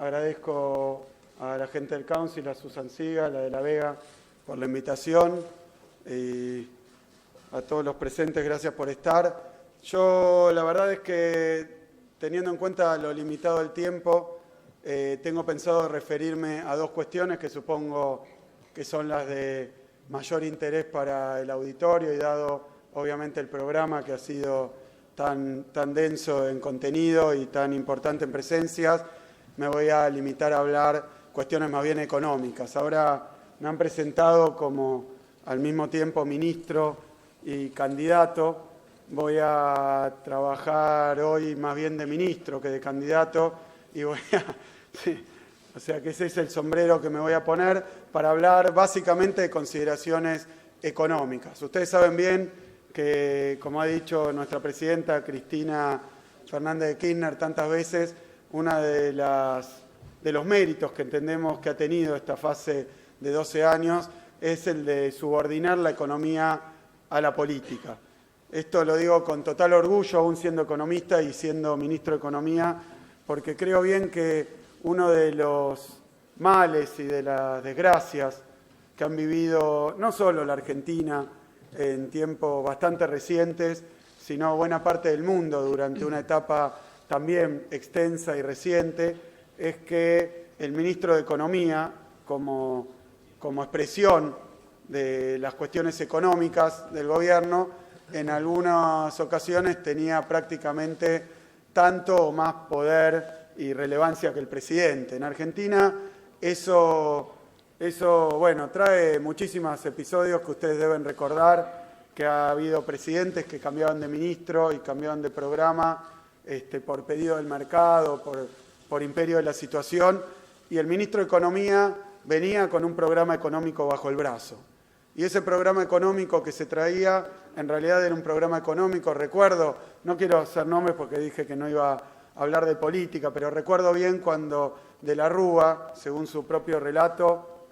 Agradezco a la gente del Council, a Susan Siga, a la de La Vega, por la invitación y a todos los presentes, gracias por estar. Yo la verdad es que, teniendo en cuenta lo limitado del tiempo, tengo pensado referirme a dos cuestiones que supongo que son las de mayor interés para el auditorio y dado obviamente el programa que ha sido tan denso en contenido y tan importante en presencias, me voy a limitar a hablar cuestiones más bien económicas. Ahora me han presentado como al mismo tiempo ministro y candidato. Voy a trabajar hoy más bien de ministro que de candidato y voy a... Sí, o sea que ese es el sombrero que me voy a poner para hablar básicamente de consideraciones económicas. Ustedes saben bien que, como ha dicho nuestra presidenta Cristina Fernández de Kirchner tantas veces, uno de los méritos que entendemos que ha tenido esta fase de 12 años es el de subordinar la economía a la política. Esto lo digo con total orgullo, aún siendo economista y siendo ministro de Economía, porque creo bien que uno de los males y de las desgracias que han vivido no solo la Argentina en tiempos bastante recientes, sino buena parte del mundo durante una etapa también extensa y reciente, es que el ministro de Economía, como expresión de las cuestiones económicas del gobierno, en algunas ocasiones tenía prácticamente tanto o más poder y relevancia que el presidente. En Argentina eso bueno, trae muchísimos episodios que ustedes deben recordar, que ha habido presidentes que cambiaban de ministro y cambiaban de programa por pedido del mercado, por imperio de la situación, y el ministro de Economía venía con un programa económico bajo el brazo. Y ese programa económico que se traía, en realidad era un programa económico, recuerdo, no quiero hacer nombres porque dije que no iba a hablar de política, pero recuerdo bien cuando de la Rúa, según su propio relato,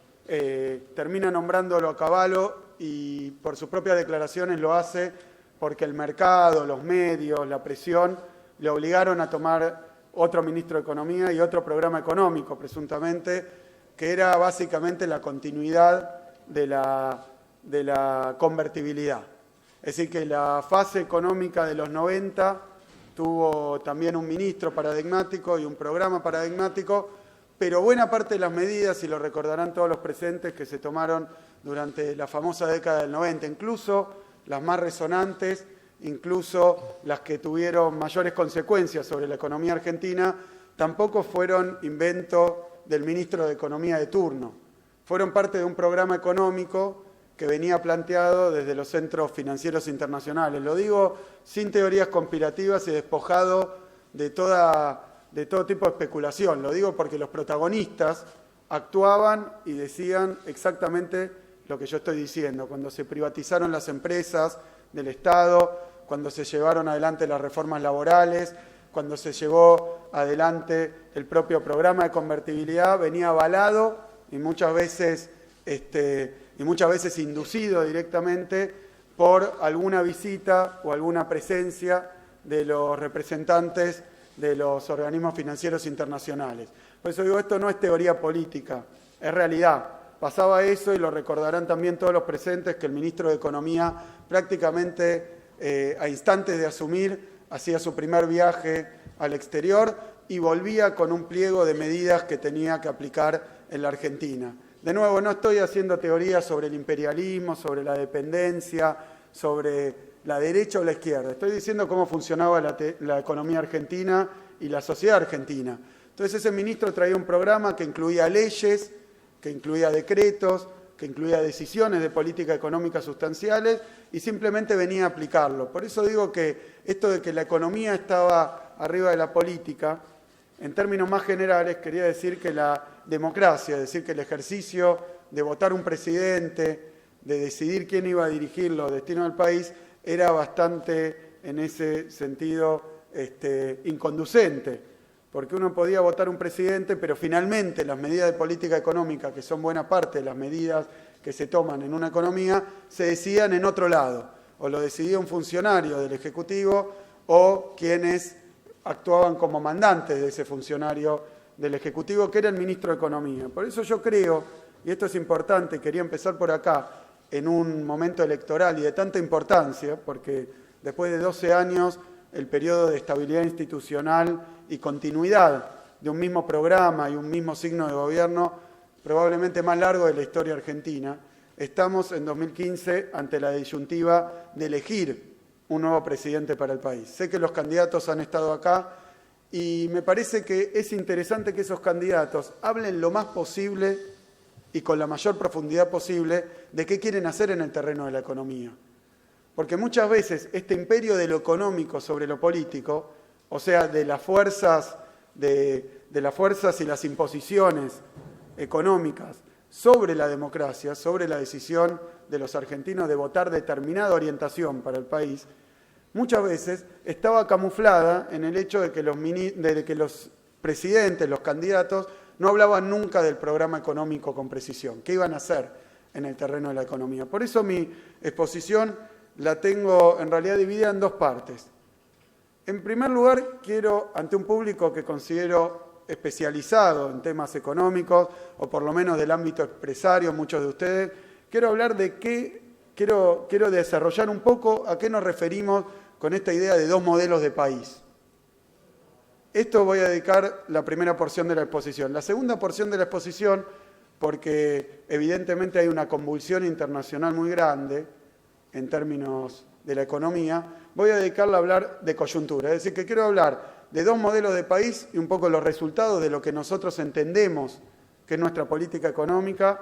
termina nombrándolo a Cavallo y por sus propias declaraciones lo hace porque el mercado, los medios, la presión, le obligaron a tomar otro ministro de Economía y otro programa económico, presuntamente, que era básicamente la continuidad de la convertibilidad. Es decir, que la fase económica de los 90 tuvo también un ministro paradigmático y un programa paradigmático, pero buena parte de las medidas, y lo recordarán todos los presentes, que se tomaron durante la famosa década del 90, incluso las más resonantes, incluso las que tuvieron mayores consecuencias sobre la economía argentina, tampoco fueron invento del ministro de Economía de turno. Fueron parte de un programa económico que venía planteado desde los centros financieros internacionales. Lo digo sin teorías conspirativas y despojado de todo tipo de especulación. Lo digo porque los protagonistas actuaban y decían exactamente lo que yo estoy diciendo. Cuando se privatizaron las empresas del Estado, cuando se llevaron adelante las reformas laborales, cuando se llevó adelante el propio programa de convertibilidad, venía avalado y muchas veces inducido directamente por alguna visita o alguna presencia de los representantes de los organismos financieros internacionales. Por eso digo, esto no es teoría política, es realidad. Pasaba eso y lo recordarán también todos los presentes, que el ministro de Economía prácticamente a instantes de asumir hacía su primer viaje al exterior y volvía con un pliego de medidas que tenía que aplicar en la Argentina. De nuevo, no estoy haciendo teorías sobre el imperialismo, sobre la dependencia, sobre la derecha o la izquierda. Estoy diciendo cómo funcionaba la economía argentina y la sociedad argentina. Entonces ese ministro traía un programa que incluía leyes, que incluía decretos, que incluía decisiones de política económica sustanciales y simplemente venía a aplicarlo. Por eso digo que esto de que la economía estaba arriba de la política, en términos más generales, quería decir que la democracia, es decir, que el ejercicio de votar un presidente, de decidir quién iba a dirigir los destinos del país, era bastante, en ese sentido, inconducente, porque uno podía votar un presidente, pero finalmente las medidas de política económica, que son buena parte de las medidas que se toman en una economía, se decían en otro lado, o lo decidía un funcionario del Ejecutivo o quienes actuaban como mandantes de ese funcionario del Ejecutivo, que era el ministro de Economía. Por eso yo creo, y esto es importante, quería empezar por acá, en un momento electoral y de tanta importancia, porque después de 12 años, el periodo de estabilidad institucional y continuidad de un mismo programa y un mismo signo de gobierno, probablemente más largo de la historia argentina, estamos en 2015 ante la disyuntiva de elegir un nuevo presidente para el país. Sé que los candidatos han estado acá y me parece que es interesante que esos candidatos hablen lo más posible y con la mayor profundidad posible de qué quieren hacer en el terreno de la economía. Porque muchas veces este imperio de lo económico sobre lo político, o sea, de las fuerzas y las imposiciones económicas sobre la democracia, sobre la decisión de los argentinos de votar determinada orientación para el país, muchas veces estaba camuflada en el hecho de que los presidentes, los candidatos, no hablaban nunca del programa económico con precisión, qué iban a hacer en el terreno de la economía. Por eso mi exposición la tengo en realidad dividida en dos partes. En primer lugar, quiero, ante un público que considero especializado en temas económicos, o por lo menos del ámbito empresario, muchos de ustedes, quiero hablar de quiero desarrollar un poco a qué nos referimos con esta idea de dos modelos de país. Esto voy a dedicar la primera porción de la exposición. La segunda porción de la exposición, porque evidentemente hay una convulsión internacional muy grande en términos de la economía, voy a dedicarla a hablar de coyuntura. Es decir, que quiero hablar de dos modelos de país y un poco los resultados de lo que nosotros entendemos que es nuestra política económica,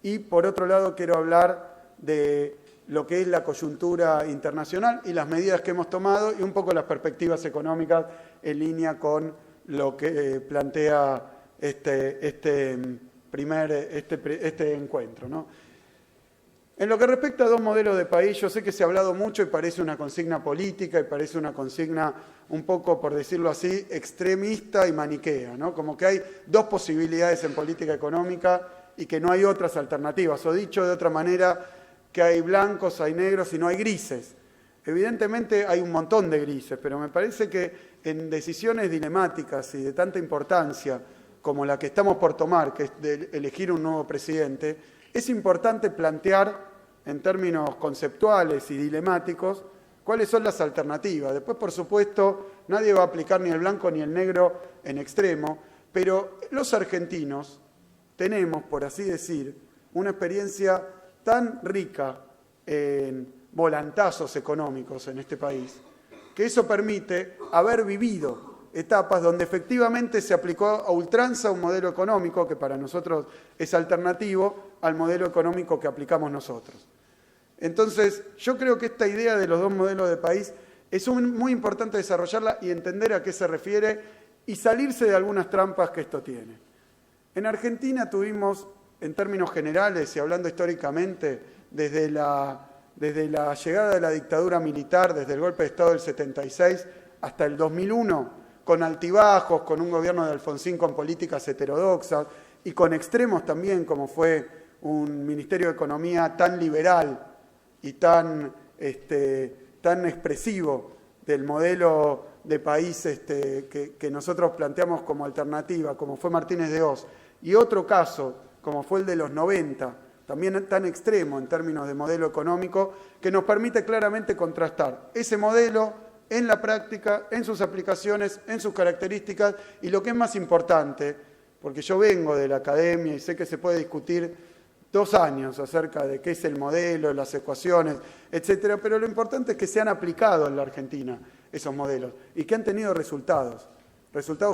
y por otro lado quiero hablar de lo que es la coyuntura internacional y las medidas que hemos tomado y un poco las perspectivas económicas en línea con lo que plantea este encuentro, ¿no? En lo que respecta a dos modelos de país, yo sé que se ha hablado mucho y parece una consigna política y parece una consigna un poco, por decirlo así, extremista y maniquea, ¿no? Como que hay dos posibilidades en política económica y que no hay otras alternativas, o dicho de otra manera, que hay blancos, hay negros y no hay grises. Evidentemente hay un montón de grises, pero me parece que en decisiones dilemáticas y de tanta importancia como la que estamos por tomar, que es de elegir un nuevo presidente, es importante plantear en términos conceptuales y dilemáticos cuáles son las alternativas. Después, por supuesto, nadie va a aplicar ni el blanco ni el negro en extremo, pero los argentinos tenemos, por así decir, una experiencia tan rica en volantazos económicos en este país, que eso permite haber vivido etapas donde efectivamente se aplicó a ultranza un modelo económico que para nosotros es alternativo al modelo económico que aplicamos nosotros. Entonces, yo creo que esta idea de los dos modelos de país es muy importante desarrollarla y entender a qué se refiere y salirse de algunas trampas que esto tiene. En Argentina tuvimos, en términos generales y hablando históricamente, desde la llegada de la dictadura militar, desde el golpe de Estado del 76 hasta el 2001, con altibajos, con un gobierno de Alfonsín con políticas heterodoxas y con extremos también, como fue un Ministerio de Economía tan liberal y tan expresivo del modelo de país que nosotros planteamos como alternativa, como fue Martínez de Hoz, y otro caso, como fue el de los 90, también tan extremo en términos de modelo económico, que nos permite claramente contrastar ese modelo en la práctica, en sus aplicaciones, en sus características, y lo que es más importante, porque yo vengo de la academia y sé que se puede discutir 2 años acerca de qué es el modelo, las ecuaciones, etcétera, pero lo importante es que se han aplicado en la Argentina esos modelos y que han tenido resultados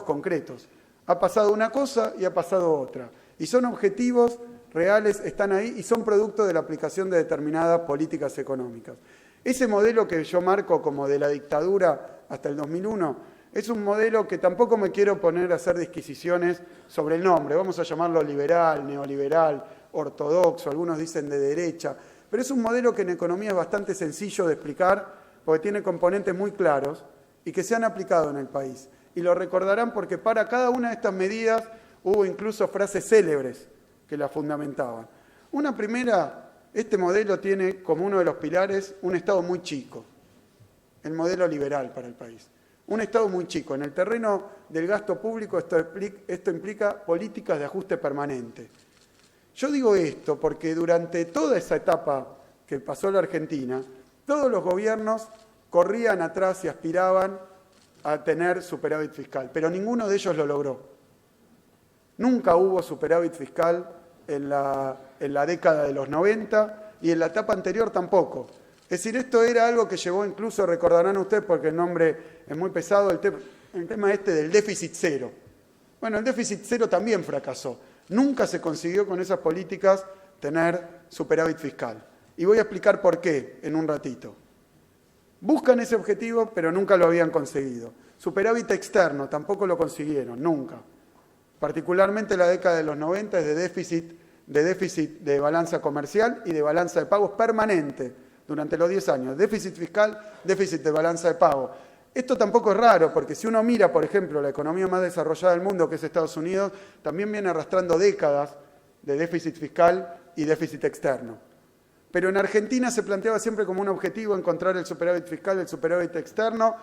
concretos. Ha pasado una cosa y ha pasado otra, y son objetivos reales, están ahí y son producto de la aplicación de determinadas políticas económicas. Ese modelo que yo marco como de la dictadura hasta el 2001 es un modelo que tampoco me quiero poner a hacer disquisiciones sobre el nombre. Vamos a llamarlo liberal, neoliberal, ortodoxo, algunos dicen de derecha, pero es un modelo que en economía es bastante sencillo de explicar porque tiene componentes muy claros y que se han aplicado en el país. Y lo recordarán porque para cada una de estas medidas hubo incluso frases célebres que la fundamentaban. Una primera, este modelo tiene como uno de los pilares un Estado muy chico, el modelo liberal para el país. Un Estado muy chico. En el terreno del gasto público esto implica políticas de ajuste permanente. Yo digo esto porque durante toda esa etapa que pasó la Argentina, todos los gobiernos corrían atrás y aspiraban a tener superávit fiscal, pero ninguno de ellos lo logró. Nunca hubo superávit fiscal en la década de los 90 y en la etapa anterior tampoco. Es decir, esto era algo que llevó incluso, recordarán ustedes porque el nombre es muy pesado, el tema este del déficit cero. Bueno, el déficit cero también fracasó. Nunca se consiguió con esas políticas tener superávit fiscal. Y voy a explicar por qué en un ratito. Buscan ese objetivo, pero nunca lo habían conseguido. Superávit externo, tampoco lo consiguieron, nunca. Particularmente la década de los 90 es de déficit de balanza comercial y de balanza de pagos permanente durante los 10 años. Déficit fiscal, déficit de balanza de pago. Esto tampoco es raro, porque si uno mira, por ejemplo, la economía más desarrollada del mundo, que es Estados Unidos, también viene arrastrando décadas de déficit fiscal y déficit externo. Pero en Argentina se planteaba siempre como un objetivo encontrar el superávit fiscal, el superávit externo,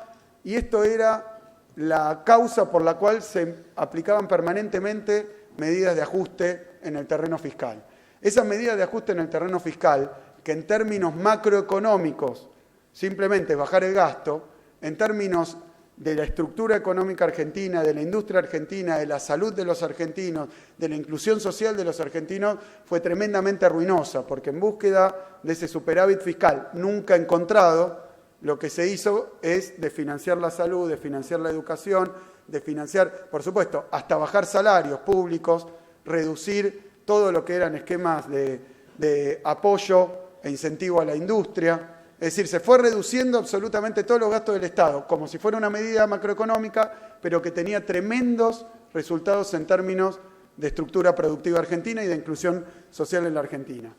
y esto era la causa por la cual se aplicaban permanentemente medidas de ajuste en el terreno fiscal. Esas medidas de ajuste en el terreno fiscal, que en términos macroeconómicos simplemente bajar el gasto, en términos de la estructura económica argentina, de la industria argentina, de la salud de los argentinos, de la inclusión social de los argentinos, fue tremendamente ruinosa, porque en búsqueda de ese superávit fiscal nunca encontrado, lo que se hizo es desfinanciar la salud, desfinanciar la educación, desfinanciar, por supuesto, hasta bajar salarios públicos, reducir todo lo que eran esquemas de apoyo e incentivo a la industria. Es decir, se fue reduciendo absolutamente todos los gastos del Estado, como si fuera una medida macroeconómica, pero que tenía tremendos resultados en términos de estructura productiva argentina y de inclusión social en la Argentina.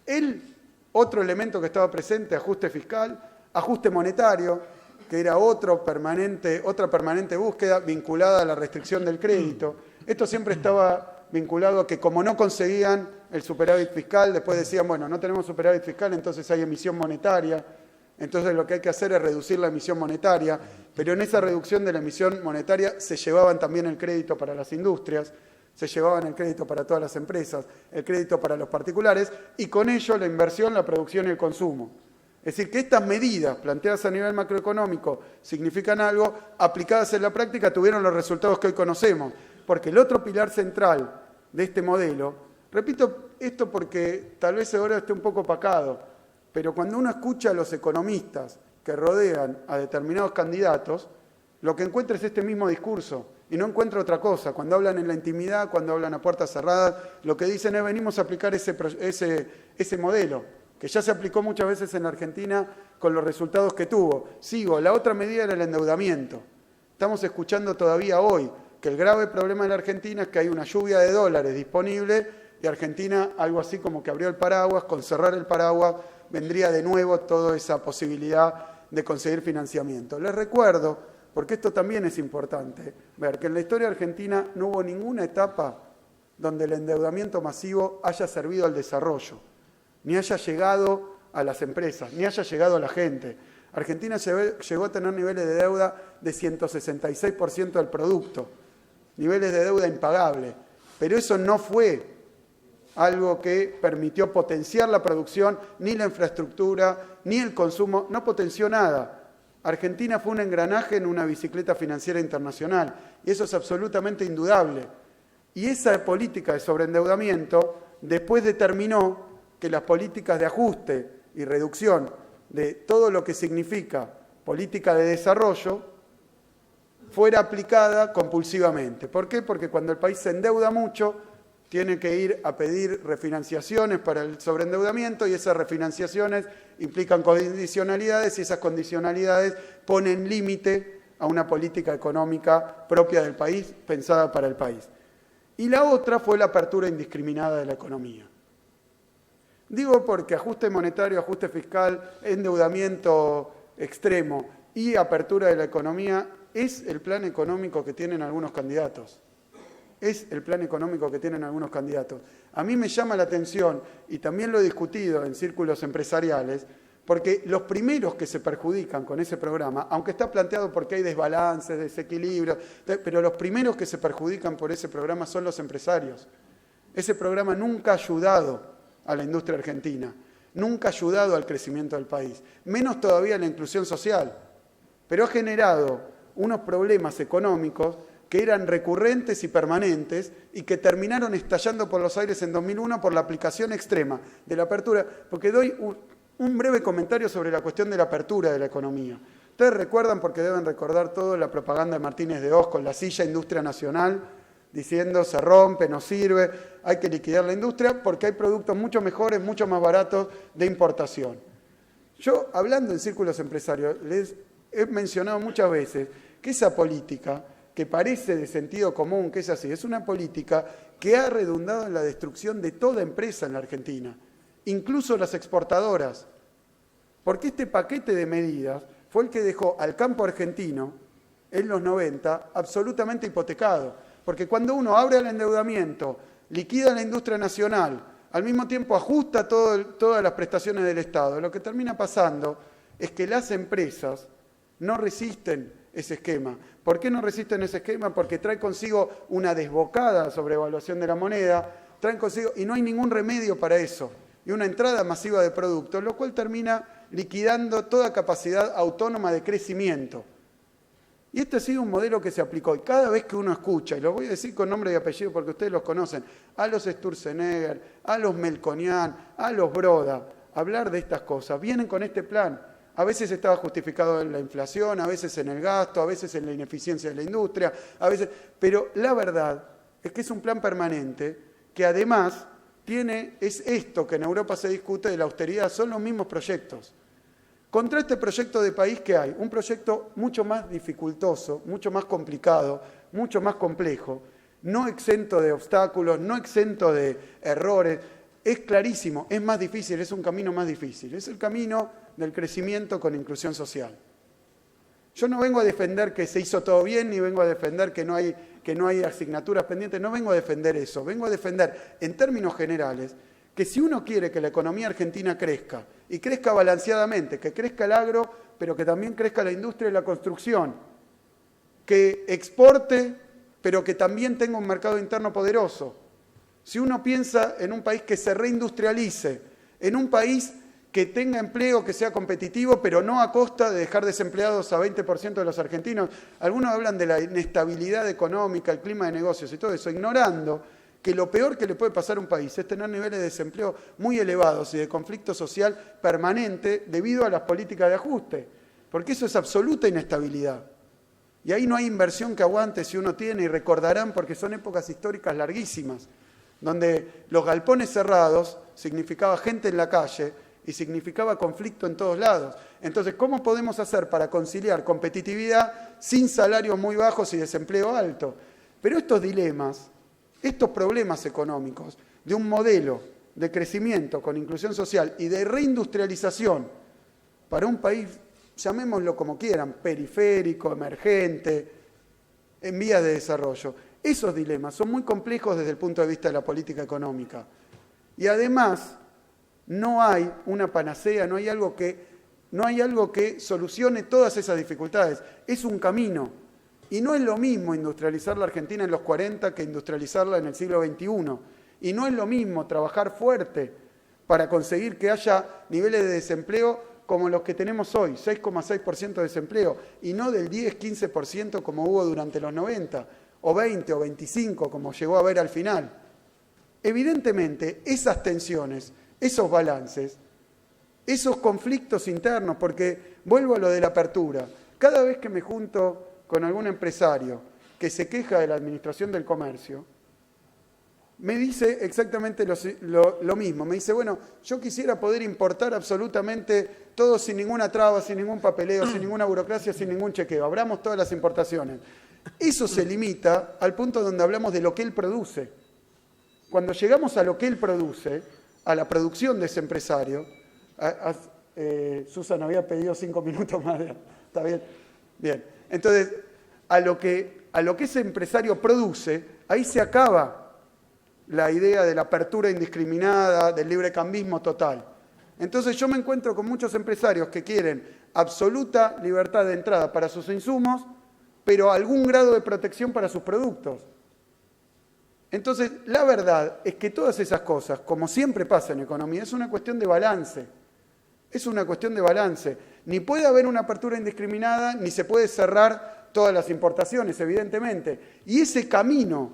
El otro elemento que estaba presente, ajuste fiscal, ajuste monetario, que era otra permanente búsqueda vinculada a la restricción del crédito. Esto siempre estaba vinculado a que como no conseguían el superávit fiscal, después decían, bueno, no tenemos superávit fiscal, entonces hay emisión monetaria, entonces lo que hay que hacer es reducir la emisión monetaria, pero en esa reducción de la emisión monetaria se llevaban también el crédito para las industrias, se llevaban el crédito para todas las empresas, el crédito para los particulares, y con ello la inversión, la producción y el consumo. Es decir, que estas medidas planteadas a nivel macroeconómico significan algo, aplicadas en la práctica tuvieron los resultados que hoy conocemos, porque el otro pilar central de este modelo, repito esto porque tal vez ahora esté un poco opacado, pero cuando uno escucha a los economistas que rodean a determinados candidatos, lo que encuentra es este mismo discurso y no encuentra otra cosa. Cuando hablan en la intimidad, cuando hablan a puertas cerradas, lo que dicen es venimos a aplicar ese modelo, que ya se aplicó muchas veces en la Argentina con los resultados que tuvo. Sigo, la otra medida era el endeudamiento. Estamos escuchando todavía hoy que el grave problema de la Argentina es que hay una lluvia de dólares disponible y Argentina, algo así como que abrió el paraguas, con cerrar el paraguas vendría de nuevo toda esa posibilidad de conseguir financiamiento. Les recuerdo, porque esto también es importante, ver que en la historia argentina no hubo ninguna etapa donde el endeudamiento masivo haya servido al desarrollo, ni haya llegado a las empresas, ni haya llegado a la gente. Argentina llegó a tener niveles de deuda de 166% del producto, niveles de deuda impagable, pero eso no fue algo que permitió potenciar la producción, ni la infraestructura, ni el consumo, no potenció nada. Argentina fue un engranaje en una bicicleta financiera internacional, y eso es absolutamente indudable. Y esa política de sobreendeudamiento después determinó que las políticas de ajuste y reducción de todo lo que significa política de desarrollo fuera aplicada compulsivamente. ¿Por qué? Porque cuando el país se endeuda mucho, tiene que ir a pedir refinanciaciones para el sobreendeudamiento y esas refinanciaciones implican condicionalidades y esas condicionalidades ponen límite a una política económica propia del país, pensada para el país. Y la otra fue la apertura indiscriminada de la economía. Digo porque ajuste monetario, ajuste fiscal, endeudamiento extremo y apertura de la economía es el plan económico que tienen algunos candidatos. Es el plan económico que tienen algunos candidatos. A mí me llama la atención, y también lo he discutido en círculos empresariales, Porque los primeros que se perjudican con ese programa, aunque está planteado porque hay desbalances, desequilibrios, pero los primeros que se perjudican por ese programa son los empresarios. Ese programa nunca ha ayudado a la industria argentina, nunca ha ayudado al crecimiento del país, menos todavía a la inclusión social, pero ha generado unos problemas económicos que eran recurrentes y permanentes y que terminaron estallando por los aires en 2001 por la aplicación extrema de la apertura, porque doy un breve comentario sobre la cuestión de la apertura de la economía. Ustedes recuerdan, porque deben recordar todo, la propaganda de Martínez de Hoz con la silla Industria Nacional, diciendo se rompe, no sirve, hay que liquidar la industria porque hay productos mucho mejores, mucho más baratos de importación. Yo, hablando en círculos empresarios, les he mencionado muchas veces que esa política, que parece de sentido común, que es así, es una política que ha redundado en la destrucción de toda empresa en la Argentina, incluso las exportadoras, porque este paquete de medidas fue el que dejó al campo argentino en los 90 absolutamente hipotecado, porque cuando uno abre el endeudamiento, liquida la industria nacional, al mismo tiempo ajusta todas las prestaciones del Estado, lo que termina pasando es que las empresas no resisten ese esquema. ¿Por qué no resisten ese esquema? Porque trae consigo una desbocada sobrevaluación de la moneda, traen consigo, y no hay ningún remedio para eso, y una entrada masiva de productos, lo cual termina liquidando toda capacidad autónoma de crecimiento. Y este ha sido un modelo que se aplicó, y cada vez que uno escucha, y lo voy a decir con nombre y apellido porque ustedes los conocen, a los Sturzenegger, a los Melconian, a los Broda, hablar de estas cosas, vienen con este plan. A veces estaba justificado en la inflación, a veces en el gasto, a veces en la ineficiencia de la industria, pero la verdad es que es un plan permanente que además es esto que en Europa se discute de la austeridad, son los mismos proyectos. Contra este proyecto de país que hay, un proyecto mucho más dificultoso, mucho más complicado, mucho más complejo, no exento de obstáculos, no exento de errores, es clarísimo, es más difícil, es un camino más difícil, es el camino del crecimiento con inclusión social. Yo no vengo a defender que se hizo todo bien, ni vengo a defender que no hay asignaturas pendientes, no vengo a defender eso, vengo a defender en términos generales que si uno quiere que la economía argentina crezca, y crezca balanceadamente, que crezca el agro, pero que también crezca la industria y la construcción, que exporte, pero que también tenga un mercado interno poderoso. Si uno piensa en un país que se reindustrialice, en un país que tenga empleo, que sea competitivo, pero no a costa de dejar desempleados a 20% de los argentinos. Algunos hablan de la inestabilidad económica, el clima de negocios y todo eso, ignorando que lo peor que le puede pasar a un país es tener niveles de desempleo muy elevados y de conflicto social permanente debido a las políticas de ajuste, porque eso es absoluta inestabilidad. Y ahí no hay inversión que aguante si uno tiene, y recordarán porque son épocas históricas larguísimas, donde los galpones cerrados significaba gente en la calle y significaba conflicto en todos lados. Entonces, ¿cómo podemos hacer para conciliar competitividad sin salarios muy bajos y desempleo alto? Pero estos dilemas, estos problemas económicos de un modelo de crecimiento con inclusión social y de reindustrialización para un país, llamémoslo como quieran, periférico, emergente, en vías de desarrollo, esos dilemas son muy complejos desde el punto de vista de la política económica. Y además, no hay una panacea, no hay algo que solucione todas esas dificultades. Es un camino. Y no es lo mismo industrializar la Argentina en los 40 que industrializarla en el siglo XXI. Y no es lo mismo trabajar fuerte para conseguir que haya niveles de desempleo como los que tenemos hoy, 6,6% de desempleo, y no del 10-15% como hubo durante los 90, o 20 o 25 como llegó a haber al final. Evidentemente, esas tensiones, esos balances, esos conflictos internos, porque vuelvo a lo de la apertura, cada vez que me junto con algún empresario que se queja de la administración del comercio, me dice exactamente lo mismo. Me dice, bueno, yo quisiera poder importar absolutamente todo sin ninguna traba, sin ningún papeleo, sin ninguna burocracia, sin ningún chequeo. Abramos todas las importaciones. Eso se limita al punto donde hablamos de lo que él produce. Cuando llegamos a lo que él produce, a la producción de ese empresario, Susan había pedido 5 minutos más. ¿Está bien? Bien. Entonces, a lo que ese empresario produce, ahí se acaba la idea de la apertura indiscriminada, del librecambismo total. Entonces yo me encuentro con muchos empresarios que quieren absoluta libertad de entrada para sus insumos, pero algún grado de protección para sus productos. Entonces, la verdad es que todas esas cosas, como siempre pasa en economía, es una cuestión de balance. Es una cuestión de balance. Ni puede haber una apertura indiscriminada, ni se puede cerrar todas las importaciones, evidentemente. Y ese camino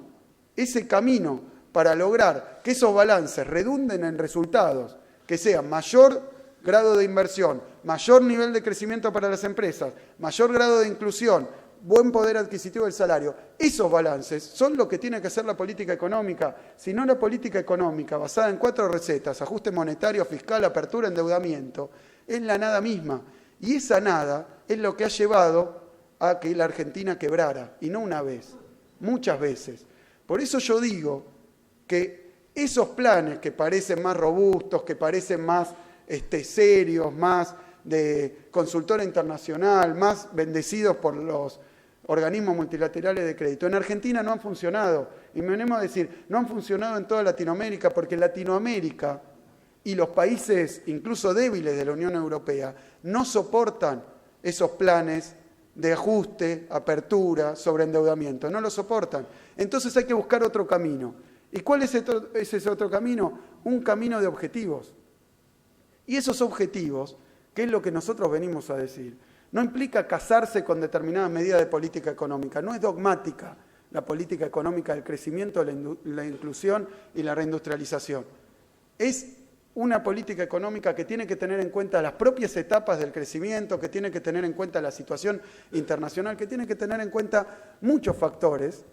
para lograr que esos balances redunden en resultados, que sean mayor grado de inversión, mayor nivel de crecimiento para las empresas, mayor grado de inclusión, buen poder adquisitivo del salario, esos balances son lo que tiene que hacer la política económica. Si no, la política económica basada en 4 recetas, ajuste monetario, fiscal, apertura, endeudamiento, es la nada misma. Y esa nada es lo que ha llevado a que la Argentina quebrara, y no una vez, muchas veces. Por eso yo digo que esos planes que parecen más robustos, que parecen más serios, más de consultora internacional, más bendecidos por los organismos multilaterales de crédito, en Argentina no han funcionado. Y me animo a decir, no han funcionado en toda Latinoamérica, porque Latinoamérica y los países incluso débiles de la Unión Europea no soportan esos planes de ajuste, apertura, sobreendeudamiento, no lo soportan. Entonces hay que buscar otro camino. ¿Y cuál es ese otro camino? Un camino de objetivos. Y esos objetivos, que es lo que nosotros venimos a decir, no implica casarse con determinadas medidas de política económica, no es dogmática la política económica del crecimiento, la inclusión y la reindustrialización. Es una política económica que tiene que tener en cuenta las propias etapas del crecimiento, que tiene que tener en cuenta la situación internacional, que tiene que tener en cuenta muchos factores,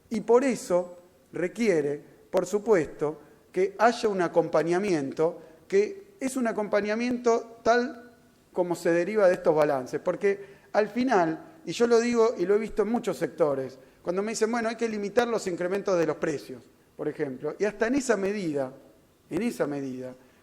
y por eso requiere, por supuesto, que haya un acompañamiento, que es un acompañamiento tal como se deriva de estos balances, porque al final, y yo lo digo y lo he visto en muchos sectores, cuando me dicen, bueno, hay que limitar los incrementos de los precios, por ejemplo, y hasta en esa medida,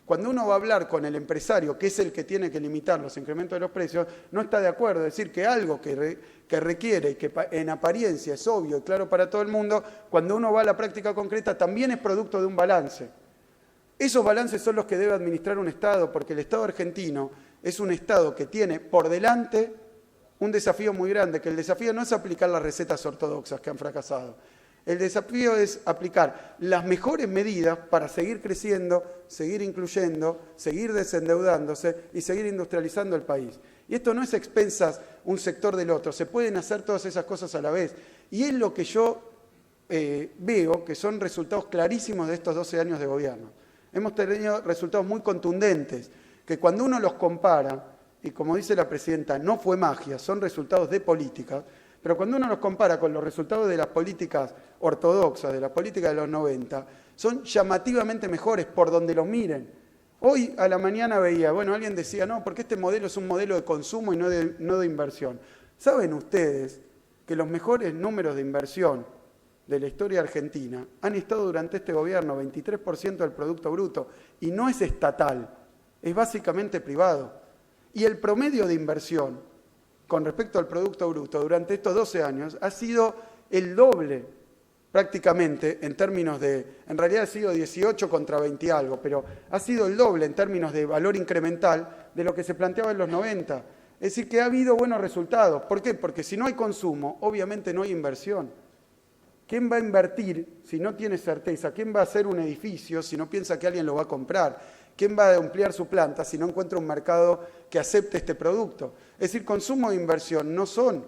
cuando uno va a hablar con el empresario, que es el que tiene que limitar los incrementos de los precios, no está de acuerdo. Es decir, que algo que requiere y que en apariencia es obvio y claro para todo el mundo, cuando uno va a la práctica concreta también es producto de un balance. Esos balances son los que debe administrar un Estado, porque el Estado argentino es un Estado que tiene por delante un desafío muy grande, que el desafío no es aplicar las recetas ortodoxas que han fracasado. El desafío es aplicar las mejores medidas para seguir creciendo, seguir incluyendo, seguir desendeudándose y seguir industrializando el país. Y esto no es a expensas un sector del otro, se pueden hacer todas esas cosas a la vez. Y es lo que yo veo que son resultados clarísimos de estos 12 años de gobierno. Hemos tenido resultados muy contundentes, que cuando uno los compara, y como dice la presidenta, no fue magia, son resultados de política, pero cuando uno los compara con los resultados de las políticas ortodoxas, de la política de los 90, son llamativamente mejores por donde los miren. Hoy a la mañana veía, bueno, alguien decía, no, porque este modelo es un modelo de consumo y no de inversión. ¿Saben ustedes que los mejores números de inversión de la historia argentina han estado durante este gobierno, 23% del Producto Bruto, y no es estatal, es básicamente privado? Y el promedio de inversión con respecto al Producto Bruto durante estos 12 años ha sido el doble prácticamente en términos de, en realidad ha sido 18 contra 20 y algo, pero ha sido el doble en términos de valor incremental de lo que se planteaba en los 90. Es decir, que ha habido buenos resultados. ¿Por qué? Porque si no hay consumo, obviamente no hay inversión. ¿Quién va a invertir si no tiene certeza? ¿Quién va a hacer un edificio si no piensa que alguien lo va a comprar? ¿Quién va a ampliar su planta si no encuentra un mercado que acepte este producto? Es decir, consumo e inversión no son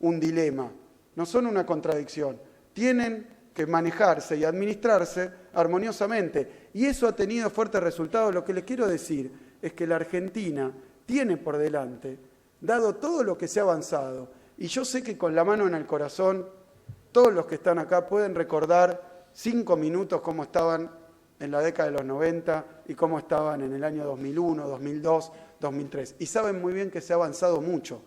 un dilema, no son una contradicción. Tienen que manejarse y administrarse armoniosamente. Y eso ha tenido fuertes resultados. Lo que les quiero decir es que la Argentina tiene por delante, dado todo lo que se ha avanzado, y yo sé que con la mano en el corazón, todos los que están acá pueden recordar 5 minutos cómo estaban en la década de los 90 y cómo estaban en el año 2001, 2002, 2003. Y saben muy bien que se ha avanzado mucho.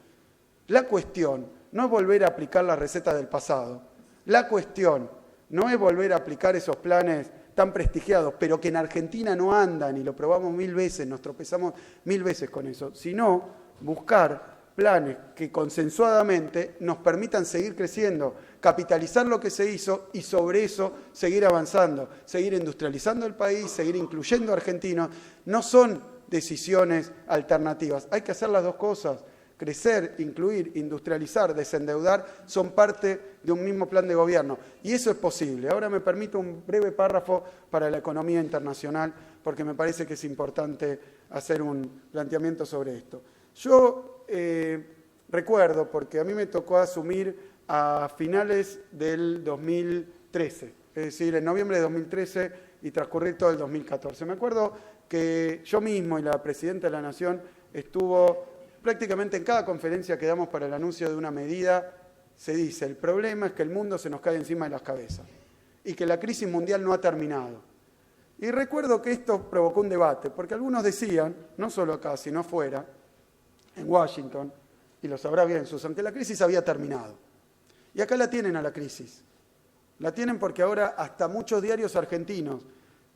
La cuestión no es volver a aplicar las recetas del pasado. La cuestión no es volver a aplicar esos planes tan prestigiados, pero que en Argentina no andan, y lo probamos 1000 veces, nos tropezamos 1000 veces con eso, sino buscar planes que consensuadamente nos permitan seguir creciendo, capitalizar lo que se hizo y sobre eso seguir avanzando, seguir industrializando el país, seguir incluyendo argentinos. No son decisiones alternativas. Hay que hacer las dos cosas. Crecer, incluir, industrializar, desendeudar, son parte de un mismo plan de gobierno. Y eso es posible. Ahora me permito un breve párrafo para la economía internacional, porque me parece que es importante hacer un planteamiento sobre esto. Yo recuerdo, porque a mí me tocó asumir a finales del 2013, es decir, en noviembre de 2013 y transcurrir todo el 2014. Me acuerdo que yo mismo y la Presidenta de la Nación estuvo prácticamente en cada conferencia que damos para el anuncio de una medida, se dice, el problema es que el mundo se nos cae encima de las cabezas y que la crisis mundial no ha terminado. Y recuerdo que esto provocó un debate, porque algunos decían, no solo acá, sino afuera, en Washington, y lo sabrá bien Susan, que la crisis había terminado. Y acá la tienen a la crisis. La tienen porque ahora hasta muchos diarios argentinos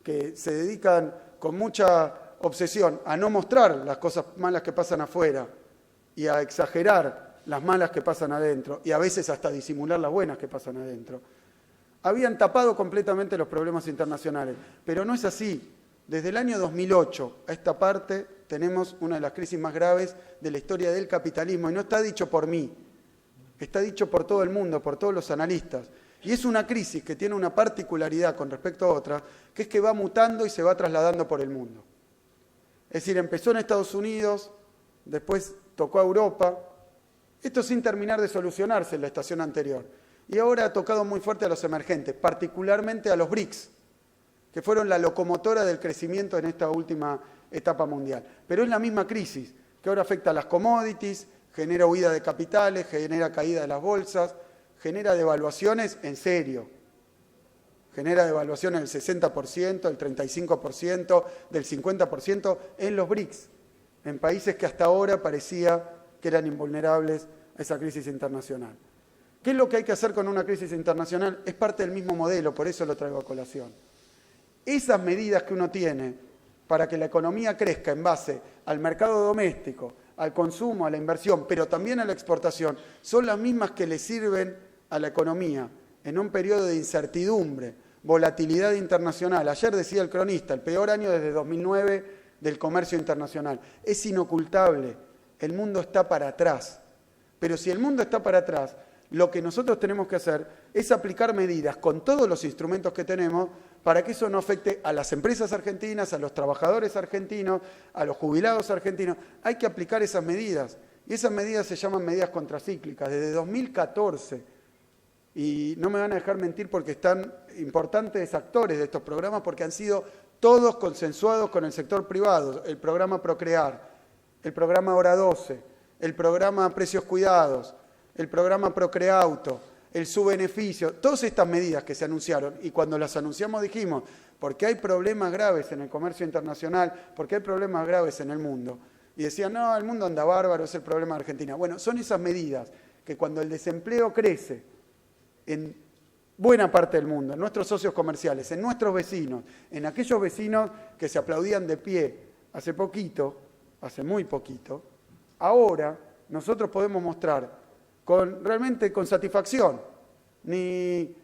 que se dedican con mucha obsesión a no mostrar las cosas malas que pasan afuera y a exagerar las malas que pasan adentro y a veces hasta disimular las buenas que pasan adentro, habían tapado completamente los problemas internacionales. Pero no es así. Desde el año 2008 a esta parte tenemos una de las crisis más graves de la historia del capitalismo y no está dicho por mí, está dicho por todo el mundo, por todos los analistas. Y es una crisis que tiene una particularidad con respecto a otra, que es que va mutando y se va trasladando por el mundo. Es decir, empezó en Estados Unidos, después tocó a Europa, esto sin terminar de solucionarse en la estación anterior. Y ahora ha tocado muy fuerte a los emergentes, particularmente a los BRICS, que fueron la locomotora del crecimiento en esta última etapa mundial. Pero es la misma crisis, que ahora afecta a las commodities, genera huida de capitales, genera caída de las bolsas, genera devaluaciones en serio. Genera devaluaciones del 60%, del 35%, del 50% en los BRICS, en países que hasta ahora parecía que eran invulnerables a esa crisis internacional. ¿Qué es lo que hay que hacer con una crisis internacional? Es parte del mismo modelo, por eso lo traigo a colación. Esas medidas que uno tiene para que la economía crezca en base al mercado doméstico, al consumo, a la inversión, pero también a la exportación, son las mismas que le sirven a la economía en un periodo de incertidumbre, volatilidad internacional. Ayer decía el cronista, el peor año desde 2009 del comercio internacional. Es inocultable, el mundo está para atrás. Pero si el mundo está para atrás, lo que nosotros tenemos que hacer es aplicar medidas con todos los instrumentos que tenemos para que eso no afecte a las empresas argentinas, a los trabajadores argentinos, a los jubilados argentinos. Hay que aplicar esas medidas. Y esas medidas se llaman medidas contracíclicas. Desde 2014, y no me van a dejar mentir porque están importantes actores de estos programas, porque han sido todos consensuados con el sector privado. El programa Procrear, el programa Hora 12, el programa Precios Cuidados, el programa Procreauto, el subbeneficio, todas estas medidas que se anunciaron, y cuando las anunciamos dijimos, porque hay problemas graves en el comercio internacional, porque hay problemas graves en el mundo, y decían, no, el mundo anda bárbaro, es el problema de Argentina. Bueno, son esas medidas que cuando el desempleo crece en buena parte del mundo, en nuestros socios comerciales, en nuestros vecinos, en aquellos vecinos que se aplaudían de pie hace poquito, hace muy poquito, ahora nosotros podemos mostrar realmente con satisfacción, ni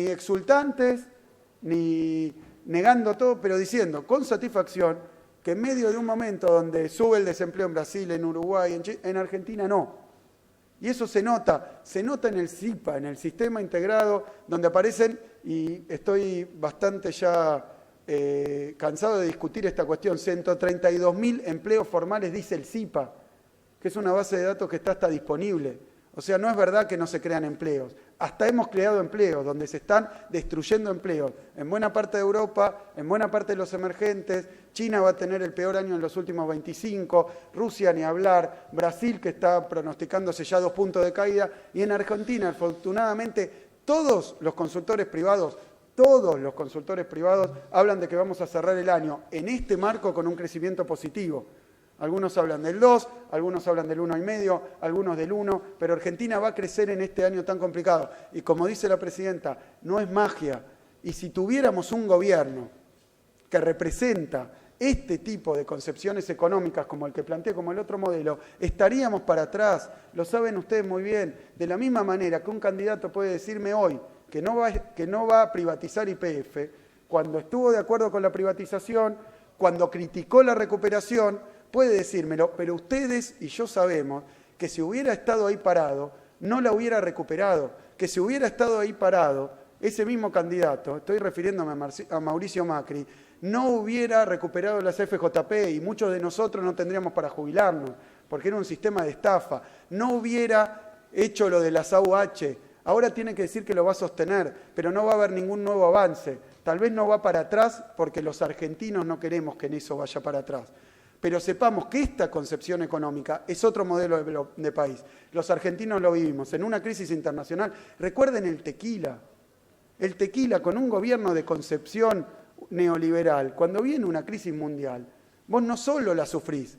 exultantes, ni negando todo, pero diciendo con satisfacción que en medio de un momento donde sube el desempleo en Brasil, en Uruguay, en Chile, en Argentina no. Y eso se nota en el SIPA, en el Sistema Integrado, donde aparecen, y estoy bastante ya cansado de discutir esta cuestión, 132.000 empleos formales, dice el SIPA, que es una base de datos que está hasta disponible. O sea, no es verdad que no se crean empleos. Hasta hemos creado empleos, donde se están destruyendo empleos. En buena parte de Europa, en buena parte de los emergentes, China va a tener el peor año en los últimos 25, Rusia ni hablar, Brasil que está pronosticándose ya 2 puntos de caída, y en Argentina, afortunadamente, todos los consultores privados hablan de que vamos a cerrar el año en este marco con un crecimiento positivo. Algunos hablan del 2, algunos hablan del 1,5, algunos del 1, pero Argentina va a crecer en este año tan complicado. Y como dice la presidenta, no es magia. Y si tuviéramos un gobierno que representa este tipo de concepciones económicas como el que planteé, como el otro modelo, estaríamos para atrás. Lo saben ustedes muy bien. De la misma manera que un candidato puede decirme hoy que no va a privatizar YPF, cuando estuvo de acuerdo con la privatización, cuando criticó la recuperación, puede decírmelo, pero ustedes y yo sabemos que si hubiera estado ahí parado, no la hubiera recuperado, que si hubiera estado ahí parado, ese mismo candidato, estoy refiriéndome a Mauricio Macri, no hubiera recuperado las FJP y muchos de nosotros no tendríamos para jubilarnos, porque era un sistema de estafa. No hubiera hecho lo de las AUH, ahora tiene que decir que lo va a sostener, pero no va a haber ningún nuevo avance. Tal vez no va para atrás porque los argentinos no queremos que en eso vaya para atrás. Pero sepamos que esta concepción económica es otro modelo de país. Los argentinos lo vivimos en una crisis internacional. Recuerden el tequila con un gobierno de concepción neoliberal. Cuando viene una crisis mundial, vos no solo la sufrís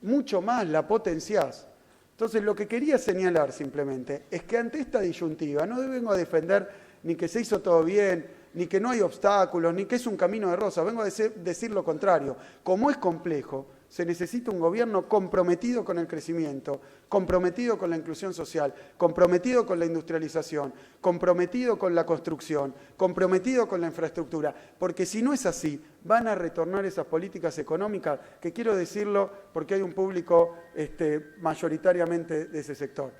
mucho más, la potenciás. Entonces lo que quería señalar simplemente es que ante esta disyuntiva no vengo a defender ni que se hizo todo bien, ni que no hay obstáculos, ni que es un camino de rosa. Vengo a decir lo contrario. Como es complejo, se necesita un gobierno comprometido con el crecimiento, comprometido con la inclusión social, comprometido con la industrialización, comprometido con la construcción, comprometido con la infraestructura. Porque si no es así, van a retornar esas políticas económicas, que quiero decirlo porque hay un público mayoritariamente de ese sector.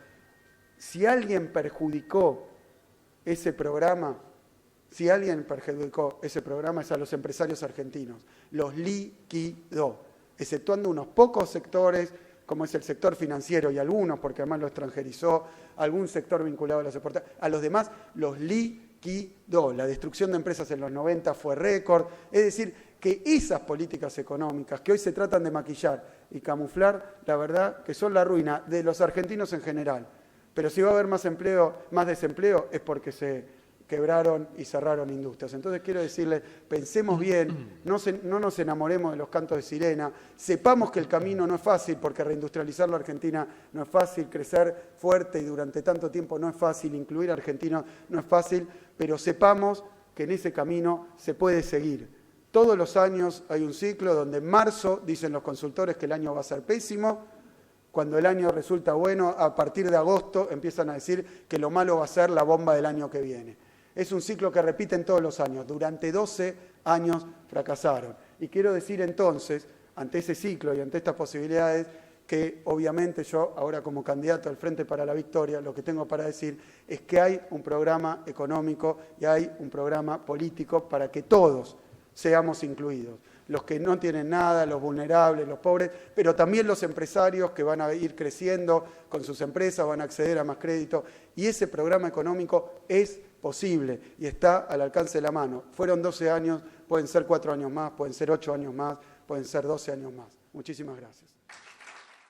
Si alguien perjudicó ese programa, es a los empresarios argentinos. Los liquidó, exceptuando unos pocos sectores, como es el sector financiero y algunos, porque además lo extranjerizó, algún sector vinculado a las exportaciones. A los demás los liquidó. La destrucción de empresas en los 90 fue récord. Es decir, que esas políticas económicas que hoy se tratan de maquillar y camuflar, la verdad que son la ruina de los argentinos en general. Pero si va a haber más desempleo es porque se quebraron y cerraron industrias. Entonces quiero decirles, pensemos bien, no nos enamoremos de los cantos de sirena, sepamos que el camino no es fácil, porque reindustrializar la Argentina no es fácil, crecer fuerte y durante tanto tiempo no es fácil, incluir a argentinos no es fácil, pero sepamos que en ese camino se puede seguir. Todos los años hay un ciclo donde en marzo dicen los consultores que el año va a ser pésimo. Cuando el año resulta bueno, a partir de agosto empiezan a decir que lo malo va a ser la bomba del año que viene. Es un ciclo que repiten todos los años. Durante 12 años fracasaron. Y quiero decir entonces, ante ese ciclo y ante estas posibilidades, que obviamente yo, ahora como candidato al Frente para la Victoria, lo que tengo para decir es que hay un programa económico y hay un programa político para que todos seamos incluidos. Los que no tienen nada, los vulnerables, los pobres, pero también los empresarios que van a ir creciendo con sus empresas, van a acceder a más crédito. Y ese programa económico es posible y está al alcance de la mano. Fueron 12 años, pueden ser 4 años más, pueden ser 8 años más, pueden ser 12 años más. Muchísimas gracias.